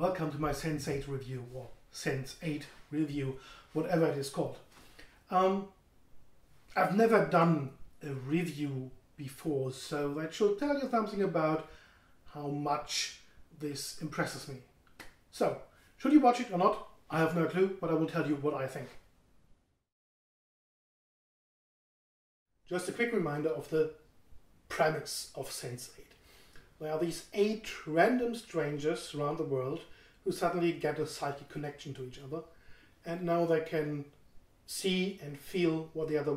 Welcome to my Sense8 review, or Sense8 review, whatever it is called. I've never done a review before, so that should tell you something about how much this impresses me. So, should you watch it or not? I have no clue, but I will tell you what I think. Just a quick reminder of the premise of Sense8. There are these 8 random strangers around the world who suddenly get a psychic connection to each other, and now they can see and feel what the other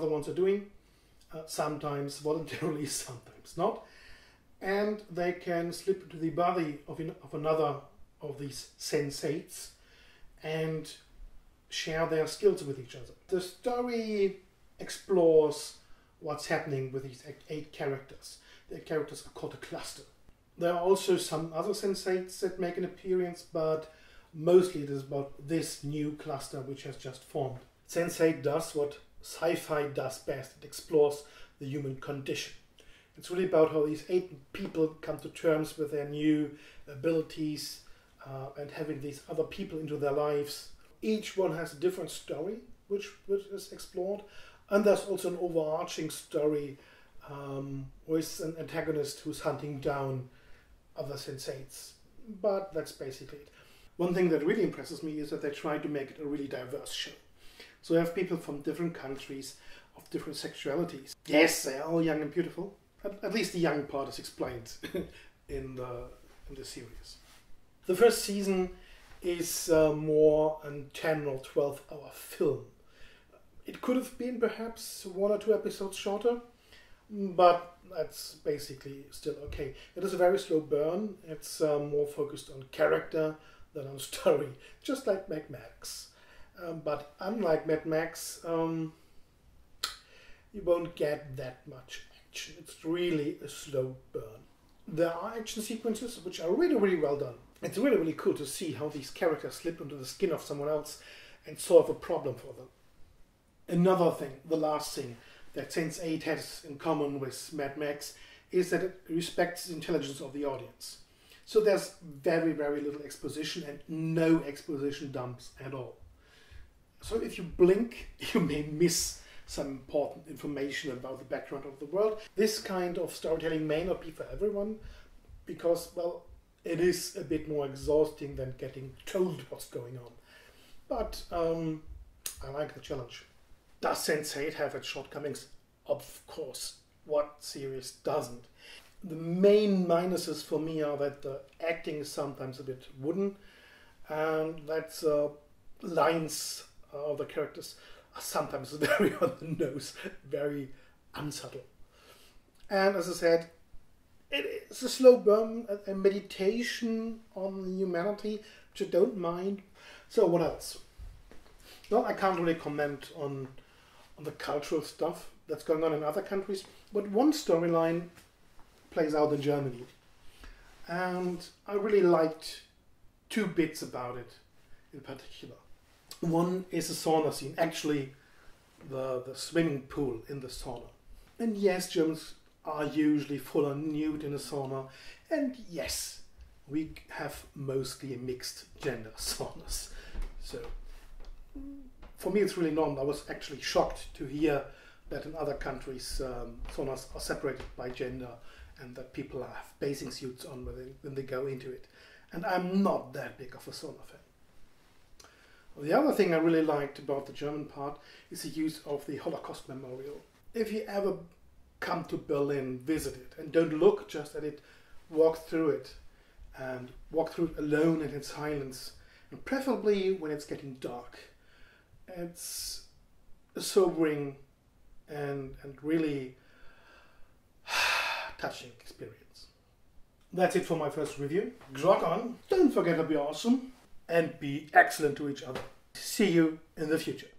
ones are doing, sometimes voluntarily, sometimes not, and they can slip into the body of another of these Sense8s and share their skills with each other. The story explores what's happening with these 8 characters. The characters are called a cluster. There are also some other Sense8s that make an appearance, but mostly it is about this new cluster which has just formed. Sense8 does what sci-fi does best. It explores the human condition. It's really about how these 8 people come to terms with their new abilities and having these other people into their lives. Each one has a different story which is explored, and there's also an overarching story with an antagonist who's hunting down other Sense8s. But that's basically it. One thing that really impresses me is that they try to make it a really diverse show. So you have people from different countries, of different sexualities. Yes, they're all young and beautiful. At least the young part is explained in the series. The first season is more a 10 or 12 hour film. It could have been perhaps 1 or 2 episodes shorter, but that's basically still okay. It is a very slow burn. It's more focused on character than on story, just like Mad Max. But unlike Mad Max, you won't get that much action. It's really a slow burn. There are action sequences which are really, really well done. It's really, really cool to see how these characters slip into the skin of someone else and solve a problem for them. Another thing, the last thing, that Sense8 has in common with Mad Max is that it respects the intelligence of the audience. So there's very, very little exposition and no exposition dumps at all. So if you blink, you may miss some important information about the background of the world. This kind of storytelling may not be for everyone because, well, it is a bit more exhausting than getting told what's going on. But I like the challenge. Does Sense8 have its shortcomings? Of course. What series doesn't? The main minuses for me are that the acting is sometimes a bit wooden, and that lines of the characters are sometimes very on the nose, very unsubtle. And as I said, it is a slow burn, a meditation on humanity, which I don't mind. So what else? Well, I can't really comment on the cultural stuff that's going on in other countries, but one storyline plays out in Germany, and I really liked 2 bits about it in particular. One is the sauna scene, actually the swimming pool in the sauna. And yes, Germans are usually full on nude in a sauna, and yes, we have mostly mixed gender saunas. So for me, it's really normal. I was actually shocked to hear that in other countries saunas are separated by gender and that people have bathing suits on when they go into it. And I'm not that big of a sauna fan. The other thing I really liked about the German part is the use of the Holocaust Memorial. If you ever come to Berlin, visit it, and don't look just at it, walk through it, and walk through it alone and in silence, and preferably when it's getting dark. It's a sobering and really touching experience. That's it for my first review. Grok on, don't forget to be awesome and be excellent to each other. See you in the future.